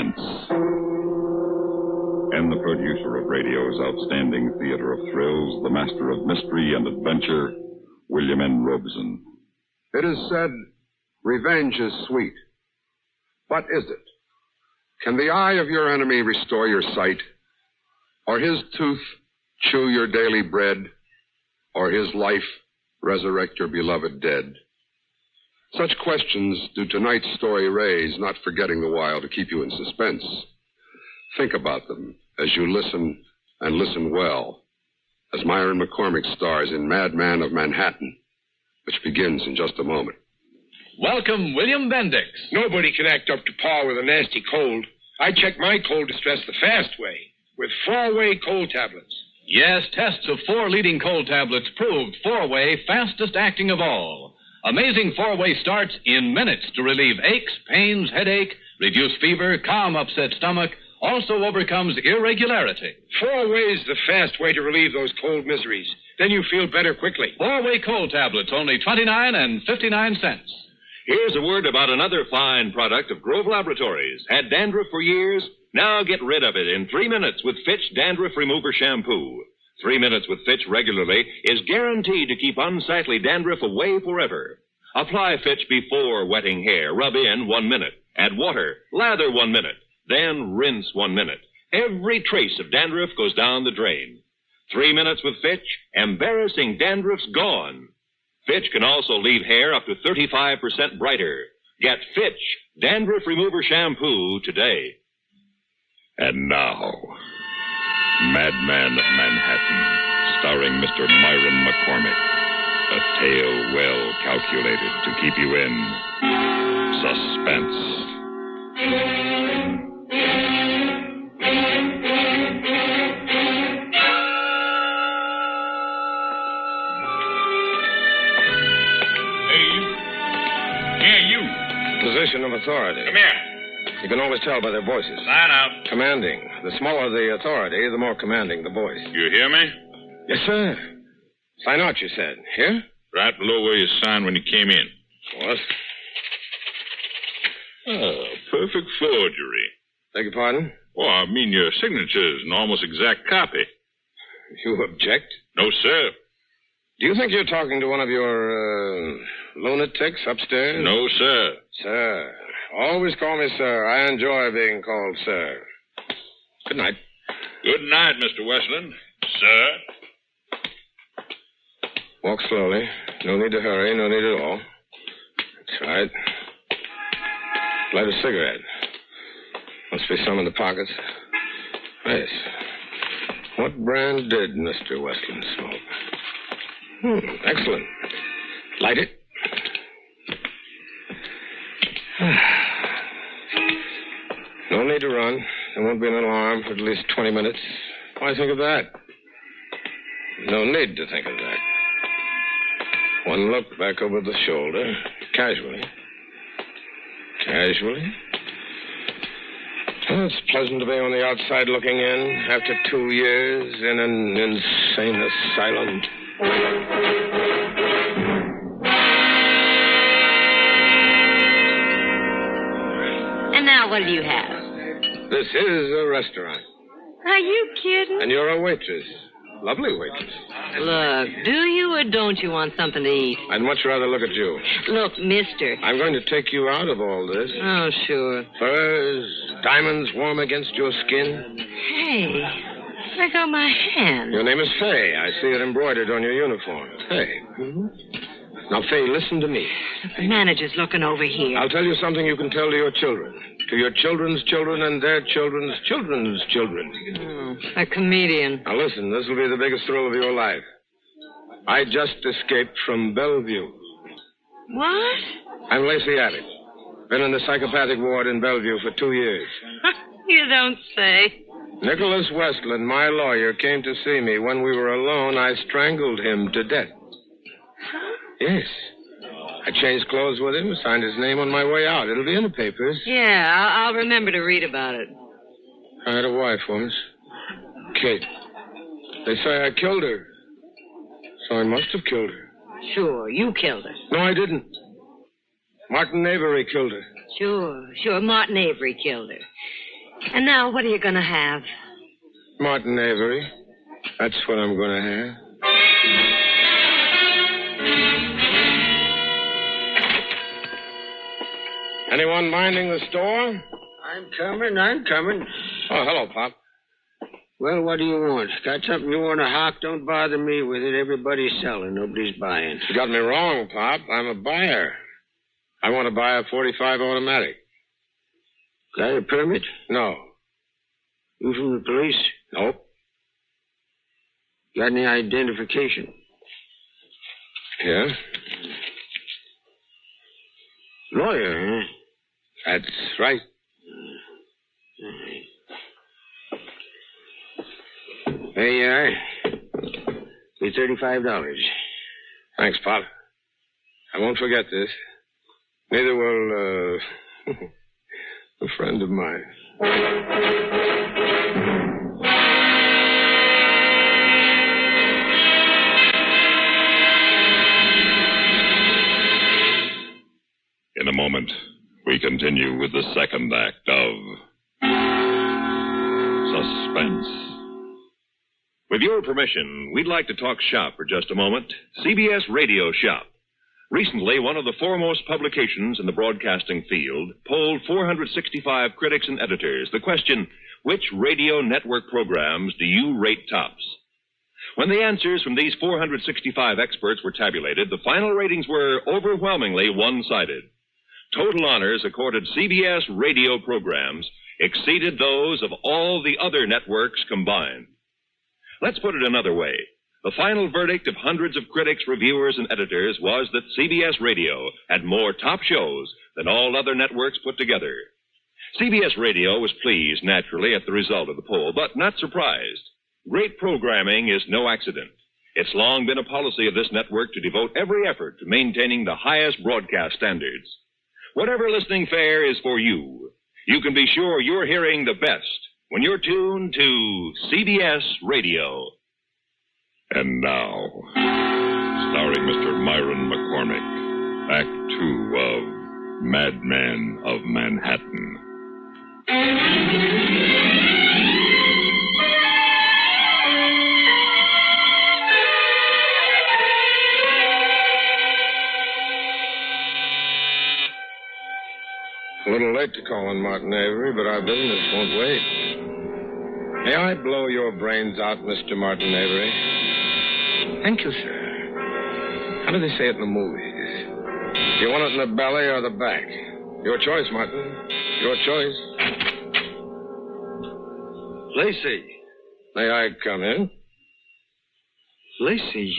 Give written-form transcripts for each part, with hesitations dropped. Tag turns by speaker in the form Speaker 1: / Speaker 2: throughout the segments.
Speaker 1: Suspense. And the producer of radio's outstanding theater of thrills, the master of mystery and adventure, William N. Robeson.
Speaker 2: It is said, revenge is sweet. But is it? Can the eye of your enemy restore your sight? Or his tooth chew your daily bread? Or his life resurrect your beloved dead? Such questions do tonight's story raise, not forgetting the while to keep you in suspense. Think about them as you listen, and listen well, as Myron McCormick stars in Madman of Manhattan, which begins in just a moment.
Speaker 3: Welcome, William Bendix.
Speaker 4: Nobody can act up to par with a nasty cold. I check my cold distress the fast way, with 4-way cold tablets.
Speaker 3: Yes, tests of 4 leading cold tablets proved 4-way fastest acting of all. Amazing 4-way starts in minutes to relieve aches, pains, headache, reduce fever, calm upset stomach, also overcomes irregularity.
Speaker 4: 4-way's the fast way to relieve those cold miseries. Then you feel better quickly.
Speaker 3: 4-way cold tablets, only 29 and 59 cents.
Speaker 5: Here's a word about another fine product of Grove Laboratories. Had dandruff for years? Now get rid of it in 3 minutes with Fitch Dandruff Remover Shampoo. 3 minutes with Fitch regularly is guaranteed to keep unsightly dandruff away forever. Apply Fitch before wetting hair. Rub in 1 minute. Add water. Lather 1 minute. Then rinse 1 minute. Every trace of dandruff goes down the drain. 3 minutes with Fitch, embarrassing dandruff's gone. Fitch can also leave hair up to 35% brighter. Get Fitch Dandruff Remover Shampoo today.
Speaker 1: And now, Madman of Manhattan, starring Mr. Myron McCormick. A tale well calculated to keep you in suspense.
Speaker 6: Position of authority.
Speaker 7: Come here.
Speaker 6: You can always tell by their voices.
Speaker 7: Sign out.
Speaker 6: Commanding. The smaller the authority, the more commanding the voice.
Speaker 7: You hear me?
Speaker 6: Yes, sir. Sign out, you said. Here?
Speaker 7: Right below where you signed when you came in.
Speaker 6: What?
Speaker 7: Oh, perfect forgery.
Speaker 6: Beg your pardon?
Speaker 7: Oh, I mean your signature's an almost exact copy.
Speaker 6: You object?
Speaker 7: No, sir.
Speaker 6: Do you think you're talking to one of your, lunatics upstairs?
Speaker 7: No, sir.
Speaker 6: Sir. Always call me sir. I enjoy being called sir. Good night.
Speaker 7: Good night, Mr. Westland. Sir.
Speaker 6: Walk slowly. No need to hurry. No need at all. That's right. Light a cigarette. Must be some in the pockets. Yes. What brand did Mr. Westland smoke? Excellent. Light it. No need to run. There won't be an alarm for at least 20 minutes. Why think of that? No need to think of that. One look back over the shoulder, casually. Casually. Well, it's pleasant to be on the outside looking in after 2 years in an insane asylum.
Speaker 8: And now what do you have?
Speaker 6: This is a restaurant.
Speaker 8: Are you kidding?
Speaker 6: And you're a waitress. Lovely waitress.
Speaker 8: Look, do you or don't you want something to eat?
Speaker 6: I'd much rather look at you.
Speaker 8: Look, mister.
Speaker 6: I'm going to take you out of all this.
Speaker 8: Oh, sure.
Speaker 6: Furs, diamonds warm against your skin.
Speaker 8: Hey, there go my hand.
Speaker 6: Your name is Fay. I see it embroidered on your uniform. Fay. Mm-hmm. Now, Fay, listen to me.
Speaker 8: The manager's looking over here.
Speaker 6: I'll tell you something you can tell to your children. To your children's children and their children's children's children.
Speaker 8: A comedian.
Speaker 6: Now, listen, this will be the biggest thrill of your life. I just escaped from Bellevue.
Speaker 8: What?
Speaker 6: I'm Lacey Abbott. Been in the psychopathic ward in Bellevue for 2 years.
Speaker 8: You don't say.
Speaker 6: Nicholas Westland, my lawyer, came to see me. When we were alone, I strangled him to death. Yes. I changed clothes with him, signed his name on my way out. It'll be in the papers.
Speaker 8: Yeah, I'll remember to read about it.
Speaker 6: I had a wife once. Kate. They say I killed her. So I must have killed her.
Speaker 8: Sure, you killed her.
Speaker 6: No, I didn't. Martin Avery killed her.
Speaker 8: Sure, Martin Avery killed her. And now, what are you going to have?
Speaker 6: Martin Avery. That's what I'm going to have. Anyone minding the store?
Speaker 9: I'm coming.
Speaker 6: Oh, hello, Pop.
Speaker 9: Well, what do you want? Got something you want to hawk? Don't bother me with it. Everybody's selling. Nobody's buying.
Speaker 6: You got me wrong, Pop. I'm a buyer. I want to buy a .45 automatic.
Speaker 9: Got a permit?
Speaker 6: No.
Speaker 9: You from the police?
Speaker 6: Nope.
Speaker 9: Got any identification?
Speaker 6: Yeah?
Speaker 9: Lawyer, huh?
Speaker 6: That's right.
Speaker 9: There you are. Be $35.
Speaker 6: Thanks, Pop. I won't forget this. Neither will, a friend of mine.
Speaker 1: In a moment, we continue with the second act of Suspense.
Speaker 5: With your permission, we'd like to talk shop for just a moment. CBS Radio Shop. Recently, one of the foremost publications in the broadcasting field polled 465 critics and editors. The question, which radio network programs do you rate tops? When the answers from these 465 experts were tabulated, the final ratings were overwhelmingly one-sided. Total honors accorded CBS radio programs exceeded those of all the other networks combined. Let's put it another way. The final verdict of hundreds of critics, reviewers, and editors was that CBS Radio had more top shows than all other networks put together. CBS Radio was pleased, naturally, at the result of the poll, but not surprised. Great programming is no accident. It's long been a policy of this network to devote every effort to maintaining the highest broadcast standards. Whatever listening fare is for you, you can be sure you're hearing the best when you're tuned to CBS Radio.
Speaker 1: And now, starring Mr. Myron McCormick, Act 2 of Madman of Manhattan.
Speaker 6: A little late to call on Martin Avery, but our business won't wait. May I blow your brains out, Mr. Martin Avery? Thank you, sir. How do they say it in the movies? You want it in the belly or the back? Your choice, Martin. Your choice.
Speaker 9: Lacey.
Speaker 6: May I come in?
Speaker 9: Lacey,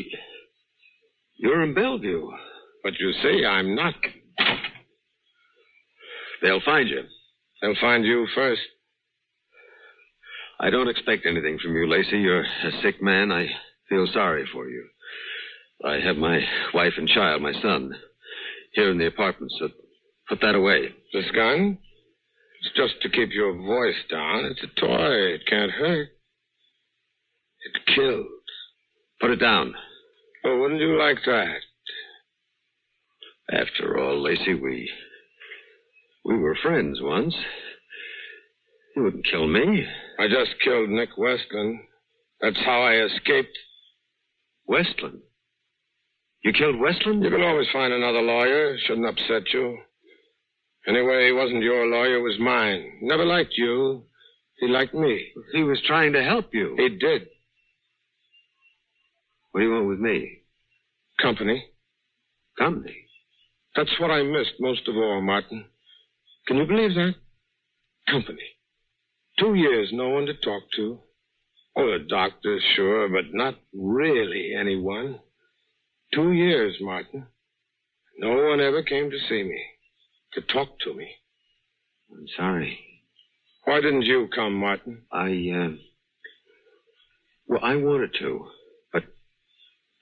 Speaker 9: you're in Bellevue.
Speaker 6: But you see, I'm not.
Speaker 9: They'll find you.
Speaker 6: They'll find you first.
Speaker 9: I don't expect anything from you, Lacey. You're a sick man. I feel sorry for you. I have my wife and child, my son, here in the apartment, so put that away.
Speaker 6: This gun? It's just to keep your voice down. It's a toy. It can't hurt. It kills.
Speaker 9: Put it down.
Speaker 6: Oh, wouldn't you like that?
Speaker 9: After all, Lacey, we were friends once. You wouldn't kill me.
Speaker 6: I just killed Nick Westland. That's how I escaped.
Speaker 9: Westland? You killed Westland?
Speaker 6: You can always find another lawyer. Shouldn't upset you. Anyway, he wasn't your lawyer, it was mine. Never liked you. He liked me.
Speaker 9: He was trying to help you.
Speaker 6: He did.
Speaker 9: What do you want with me?
Speaker 6: Company.
Speaker 9: Company?
Speaker 6: That's what I missed most of all, Martin. Can you believe that? Company. 2 years, no one to talk to. Oh, a doctor, sure, but not really anyone. 2 years, Martin. No one ever came to see me, to talk to me.
Speaker 9: I'm sorry.
Speaker 6: Why didn't you come, Martin?
Speaker 9: Well, I wanted to, but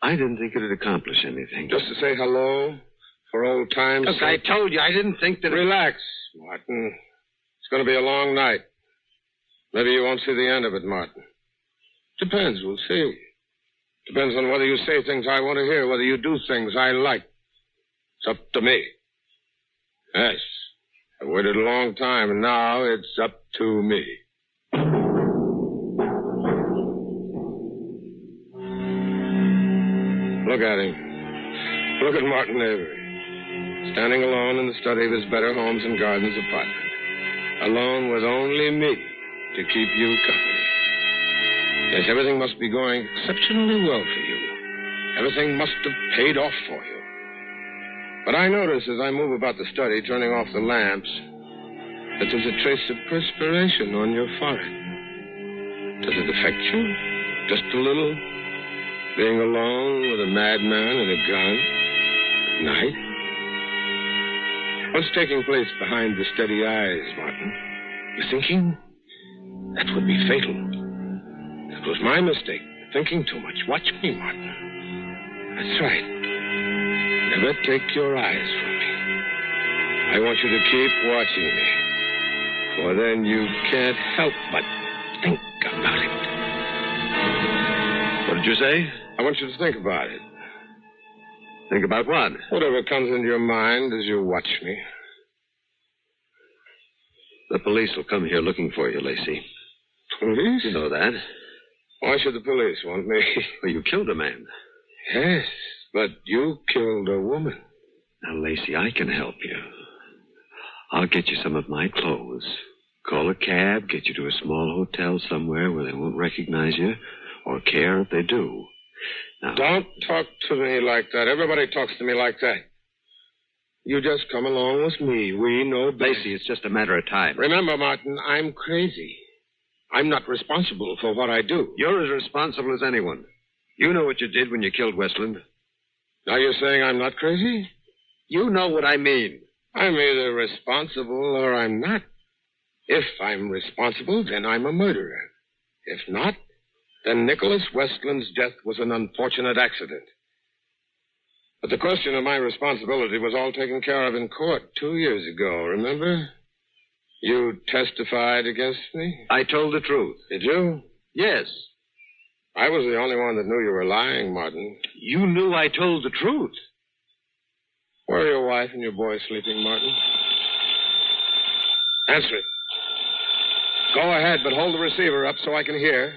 Speaker 9: I didn't think it'd accomplish anything.
Speaker 6: Just to say hello, for old times'
Speaker 9: Look,
Speaker 6: sake.
Speaker 9: I told you, I didn't think that...
Speaker 6: Relax, Martin. It's going to be a long night. Maybe you won't see the end of it, Martin. Depends, we'll see. Depends on whether you say things I want to hear, whether you do things I like. It's up to me. Yes.
Speaker 2: I waited a long time, and now it's up to me. Look at him. Look at Martin Avery, standing alone in the study of his Better Homes and Gardens apartment, alone with only me to keep you company. Yes, everything must be going exceptionally well for you. Everything must have paid off for you. But I notice as I move about the study, turning off the lamps, that there's a trace of perspiration on your forehead. Does it affect you? Just a little? Being alone with a madman and a gun at night? What's taking place behind the steady eyes, Martin? You're thinking? That would be fatal. That was my mistake, thinking too much. Watch me, Martin. That's right. Never take your eyes from me. I want you to keep watching me. For then you can't help but think about it.
Speaker 9: What did you say?
Speaker 2: I want you to think about it.
Speaker 9: Think about what?
Speaker 2: Whatever comes into your mind as you watch me.
Speaker 9: The police will come here looking for you, Lacey.
Speaker 2: Police?
Speaker 9: You know that.
Speaker 2: Why should the police want me?
Speaker 9: Well, you killed a man.
Speaker 2: Yes, but you killed a woman.
Speaker 9: Now, Lacey, I can help you. I'll get you some of my clothes. Call a cab, get you to a small hotel somewhere where they won't recognize you or care if they do. Now,
Speaker 2: don't talk to me like that. Everybody talks to me like that. You just come along with me. We know best.
Speaker 9: Lacey, it's just a matter of time.
Speaker 2: Remember, Martin, I'm crazy. I'm not responsible for what I do.
Speaker 9: You're as responsible as anyone. You know what you did when you killed Westland.
Speaker 2: Now you're saying I'm not crazy?
Speaker 9: You know what I mean.
Speaker 2: I'm either responsible or I'm not. If I'm responsible, then I'm a murderer. If not, then Nicholas Westland's death was an unfortunate accident. But the question of my responsibility was all taken care of in court 2 years ago, remember? You testified against me?
Speaker 9: I told the truth.
Speaker 2: Did you?
Speaker 9: Yes.
Speaker 2: I was the only one that knew you were lying, Martin.
Speaker 9: You knew I told the truth.
Speaker 2: Where are your wife and your boy sleeping, Martin? Answer it. Go ahead, but hold the receiver up so I can hear.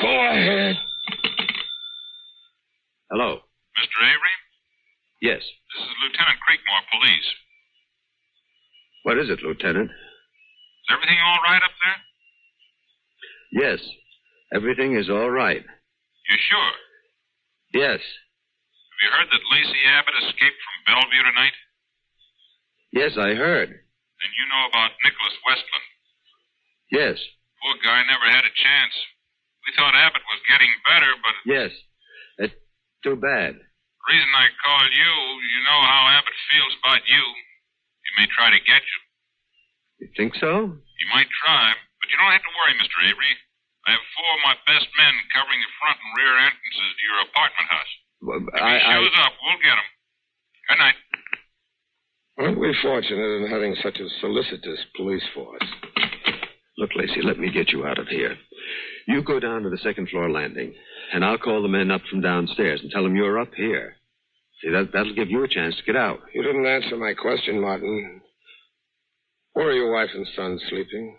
Speaker 2: Go ahead.
Speaker 9: Hello.
Speaker 7: Mr. Avery?
Speaker 9: Yes.
Speaker 7: This is Lieutenant Creekmore, police.
Speaker 9: What is it, Lieutenant?
Speaker 7: Is everything all right up there?
Speaker 9: Yes. Everything is all right.
Speaker 7: You sure?
Speaker 9: Yes.
Speaker 7: Have you heard that Lacey Abbott escaped from Bellevue tonight?
Speaker 9: Yes, I heard.
Speaker 7: Then you know about Nicholas Westland.
Speaker 9: Yes.
Speaker 7: Poor guy never had a chance. We thought Abbott was getting better, but...
Speaker 9: Yes. It's too bad.
Speaker 7: The reason I called you, you know how Abbott feels about you. He may try to get you.
Speaker 9: You think so?
Speaker 7: He might try, but you don't have to worry, Mr. Avery. I have 4 of my best men covering the front and rear entrances to your apartment house.
Speaker 9: Well,
Speaker 7: If he shows up, we'll get him. Good night.
Speaker 2: Aren't we fortunate in having such a solicitous police force?
Speaker 9: Look, Lacey, let me get you out of here. You go down to the second floor landing, and I'll call the men up from downstairs and tell them you're up here. See, that'll give you a chance to get out.
Speaker 2: You didn't answer my question, Martin. Where are your wife and son sleeping?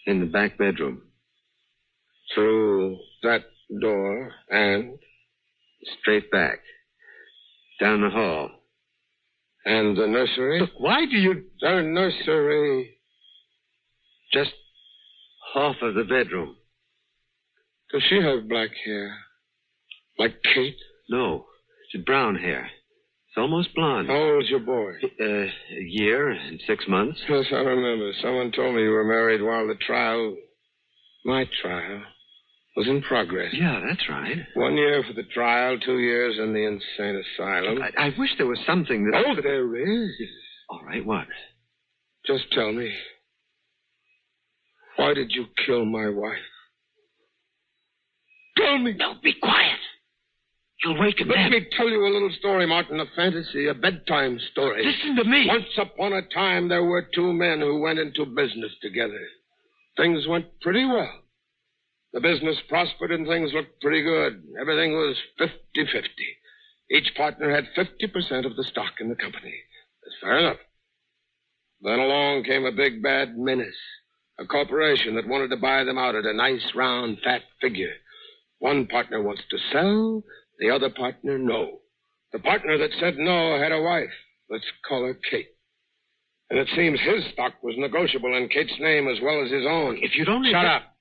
Speaker 9: In the back bedroom.
Speaker 2: Through that door and?
Speaker 9: Straight back. Down the hall.
Speaker 2: And the nursery?
Speaker 9: Look, why do you...
Speaker 2: The nursery.
Speaker 9: Just half of the bedroom.
Speaker 2: Does she have black hair? Like Kate?
Speaker 9: No. She's brown hair. It's almost blonde.
Speaker 2: How old's your boy?
Speaker 9: A year and 6 months.
Speaker 2: Yes, I remember. Someone told me you were married while the trial, my trial, was in progress.
Speaker 9: Yeah, that's right.
Speaker 2: 1 year for the trial, 2 years in the insane asylum.
Speaker 9: I wish there was something that...
Speaker 2: Oh, there is.
Speaker 9: All right, what?
Speaker 2: Just tell me. Why did you kill my wife? Tell me.
Speaker 9: No, be quiet. You'll wake him
Speaker 2: Let me tell you a little story, Martin, a fantasy, a bedtime story.
Speaker 9: Listen to me.
Speaker 2: Once upon a time, there were 2 men who went into business together. Things went pretty well. The business prospered and things looked pretty good. Everything was 50-50. Each partner had 50% of the stock in the company.
Speaker 6: Fair enough. Then along came a big bad menace. A corporation that wanted to buy them out at a nice, round, fat figure. One partner wants to sell, the other partner no. The partner that said no had a wife. Let's call her Kate. And it seems his stock was negotiable in Kate's name as well as his own.
Speaker 9: If you don't...
Speaker 6: Shut up.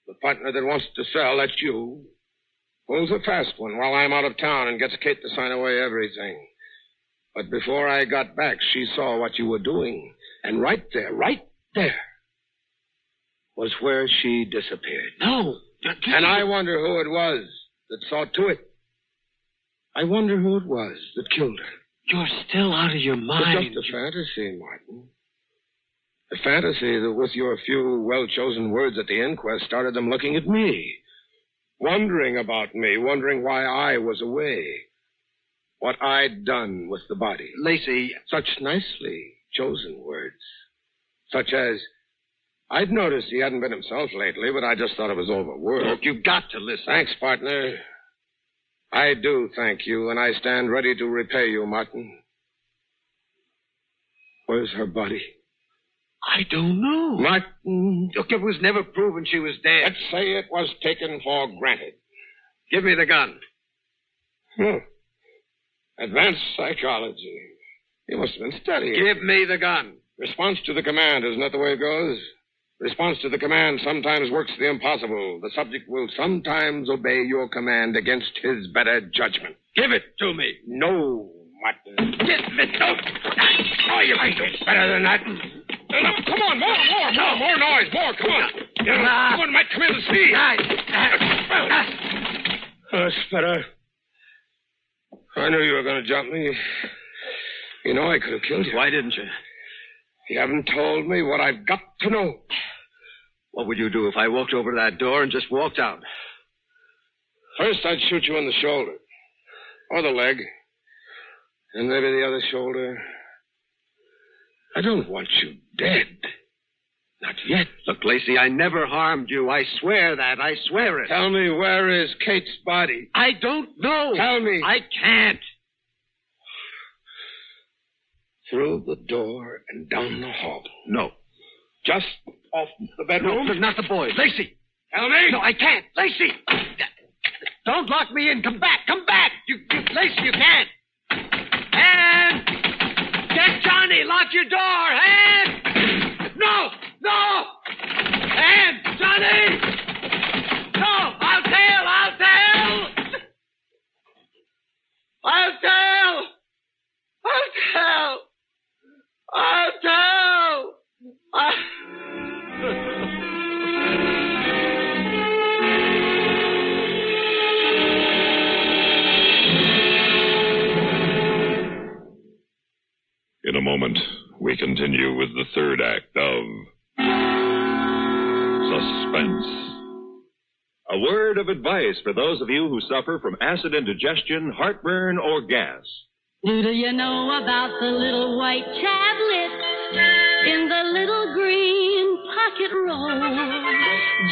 Speaker 6: The partner that wants to sell, that's you, pulls a fast one while I'm out of town and gets Kate to sign away everything. But before I got back, she saw what you were doing. And right there, was where she disappeared.
Speaker 9: No.
Speaker 6: And I wonder who it was that saw to it. I wonder who it was that killed her.
Speaker 9: You're still out of your mind.
Speaker 6: It's just a fantasy, Martin. A fantasy that with your few well-chosen words at the inquest started them looking at me. Wondering about me, wondering why I was away. What I'd done with the body.
Speaker 9: Lacey.
Speaker 6: Such nicely chosen words. Such as, I'd noticed he hadn't been himself lately, but I just thought it was overworked.
Speaker 9: Look, you've got to listen.
Speaker 6: Thanks, partner. I do thank you, and I stand ready to repay you, Martin. Where's her body?
Speaker 9: I don't know.
Speaker 6: Martin.
Speaker 9: Look, it was never proven she was dead.
Speaker 6: Let's say it was taken for granted.
Speaker 9: Give me the gun.
Speaker 6: Advanced psychology. You must have been studying.
Speaker 9: Give me the gun.
Speaker 6: Response to the command, isn't that the way it goes? Response to the command sometimes works the impossible. The subject will sometimes obey your command against his better judgment.
Speaker 9: Give it to me.
Speaker 6: No, Martin. No. Oh, you can do better than that. Come on, more noise, more, come on. Someone might come in and see. That's better. I knew you were going to jump me. You know I could have killed you.
Speaker 9: Why didn't you?
Speaker 6: You haven't told me what I've got to know.
Speaker 9: What would you do if I walked over to that door and just walked out?
Speaker 6: First, I'd shoot you in the shoulder. Or the leg. And maybe the other shoulder. I don't want you dead. Not yet.
Speaker 9: Look, Lacey, I never harmed you. I swear that. I swear it.
Speaker 6: Tell me, where is Kate's body?
Speaker 9: I don't know.
Speaker 6: Tell me.
Speaker 9: I can't.
Speaker 6: Through the door and down the hall.
Speaker 9: No.
Speaker 6: Just off the bedroom?
Speaker 9: No, not the boys. Lacey.
Speaker 6: Tell me.
Speaker 9: No, I can't. Lacey. Don't lock me in. Come back. Come back. Lacey, you can't. Ann! Get Johnny. Lock your door. Ann! No. No. Ann! Johnny! No. I'll tell. I'll tell. I'll tell. I'll tell. I'll tell.
Speaker 1: In a moment, we continue with the third act of Suspense.
Speaker 5: A word of advice for those of you who suffer from acid indigestion, heartburn, or gas.
Speaker 10: Do you know about the little white tablets in the little green pocket roll?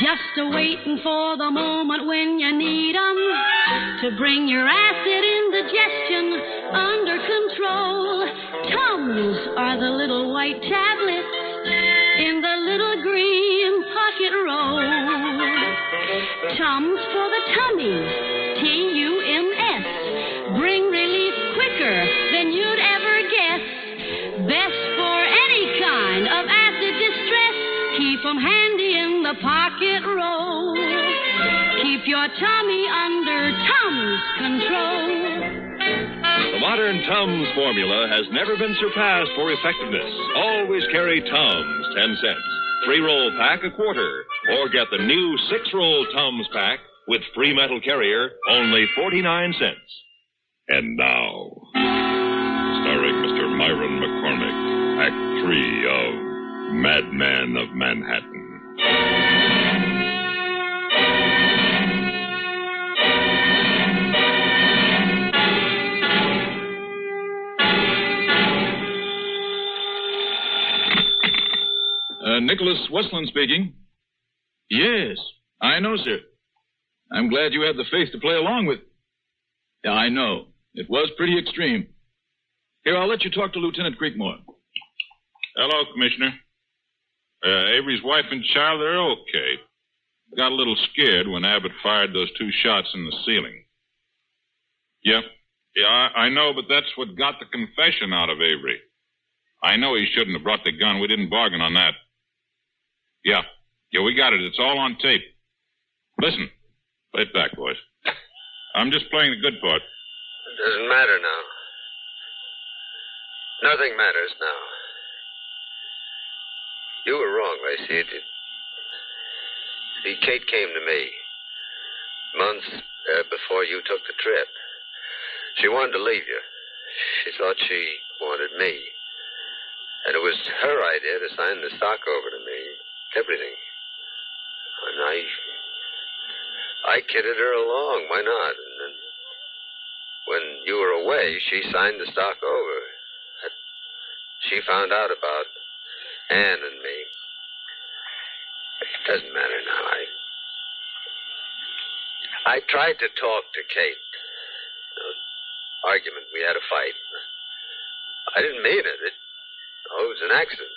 Speaker 10: Just a-waiting for the moment when you need 'em to bring your acid indigestion under control. Tums are the little white tablets in the little green pocket roll. Tums for the tummies, T-U-M-S. Bring relief quicker than you'd ever guess. Best for any kind of acid distress. Keep 'em handy in the pocket roll. Keep your tummy under Tums control.
Speaker 5: The modern Tums formula has never been surpassed for effectiveness. Always carry Tums, 10 cents. 3-roll pack, $0.25. Or get the new 6-roll Tums pack with free metal carrier, only 49 cents.
Speaker 1: And now, starring Mr. Myron McCormick, Act 3 of Madman of Manhattan.
Speaker 11: Nicholas Westland speaking. Yes, I know, sir. I'm glad you had the faith to play along with. Yeah, I know. It was pretty extreme. Here, I'll let you talk to Lieutenant Creekmore.
Speaker 7: Hello, Commissioner. Avery's wife and child, they're okay. Got a little scared when Abbott fired those 2 shots in the ceiling. Yeah, I know, but that's what got the confession out of Avery. I know he shouldn't have brought the gun. We didn't bargain on that. Yeah, we got it. It's all on tape. Listen, play it back, boys. I'm just playing the good part.
Speaker 9: It doesn't matter now. Nothing matters now. You were wrong, Lacey. See, Kate came to me months before you took the trip. She wanted to leave you. She thought she wanted me. And it was her idea to sign the stock over to me. Everything. And I kidded her along. Why not? And then when you were away, she signed the stock over. She found out about Ann and me. It doesn't matter now. I tried to talk to Kate. Argument. We had a fight. I didn't mean it. It was an accident.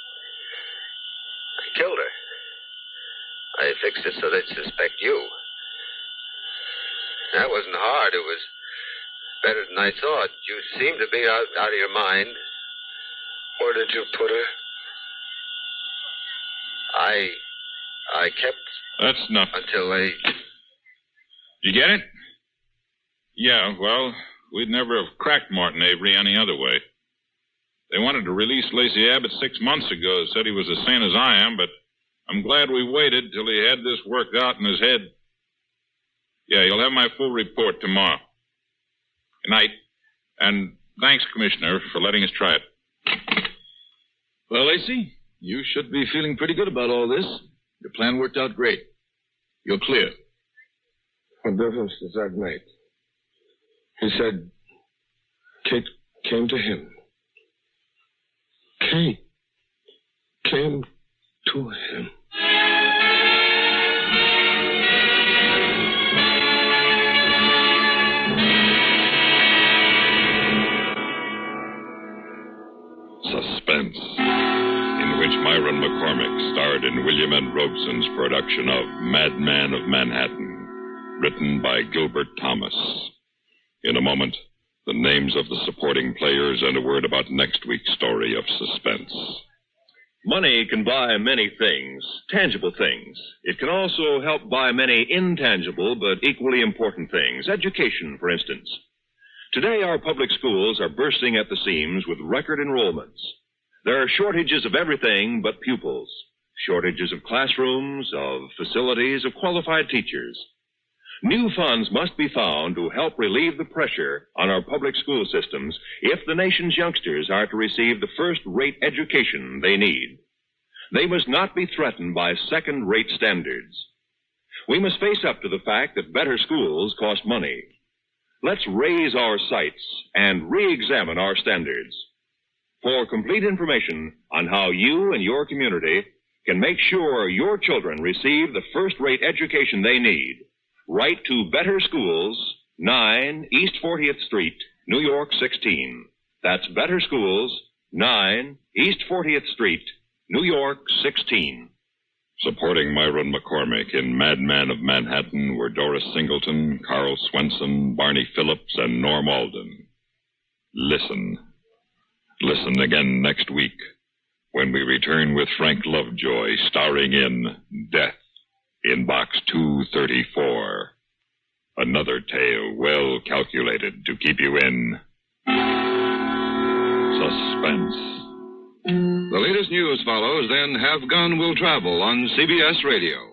Speaker 9: I killed her. I fixed it so they'd suspect you. That wasn't hard. It was better than I thought. You seemed to be out of your mind. Where did you put her? I kept...
Speaker 7: That's nothing.
Speaker 9: Until they...
Speaker 7: You get it? Yeah, well, we'd never have cracked Martin Avery any other way. They wanted to release Lacey Abbott 6 months ago. Said he was as sane as I am, but I'm glad we waited till he had this worked out in his head. Yeah, you'll have my full report tomorrow. Good night. And thanks, Commissioner, for letting us try it.
Speaker 11: Well, Lacey, you should be feeling pretty good about all this. Your plan worked out great. You're clear.
Speaker 6: What difference does that make? He said Kate came to him. Kate came to him.
Speaker 1: Suspense, in which Myron McCormick starred in William N. Robeson's production of Madman of Manhattan, written by Gilbert Thomas. In a moment, the names of the supporting players and a word about next week's story of Suspense.
Speaker 5: Money can buy many things, tangible things. It can also help buy many intangible but equally important things. Education, for instance. Today, our public schools are bursting at the seams with record enrollments. There are shortages of everything but pupils. Shortages of classrooms, of facilities, of qualified teachers. New funds must be found to help relieve the pressure on our public school systems if the nation's youngsters are to receive the first-rate education they need. They must not be threatened by second-rate standards. We must face up to the fact that better schools cost money. Let's raise our sights and re-examine our standards. For complete information on how you and your community can make sure your children receive the first-rate education they need, write to Better Schools, 9 East 40th Street, New York 16. That's Better Schools, 9 East 40th Street, New York 16.
Speaker 1: Supporting Myron McCormick in Madman of Manhattan were Doris Singleton, Carl Swenson, Barney Phillips, and Norm Alden. Listen. Listen again next week when we return with Frank Lovejoy starring in Death in Box 234. Another tale well calculated to keep you in suspense.
Speaker 2: The latest news follows, then Have Gun Will Travel on CBS Radio.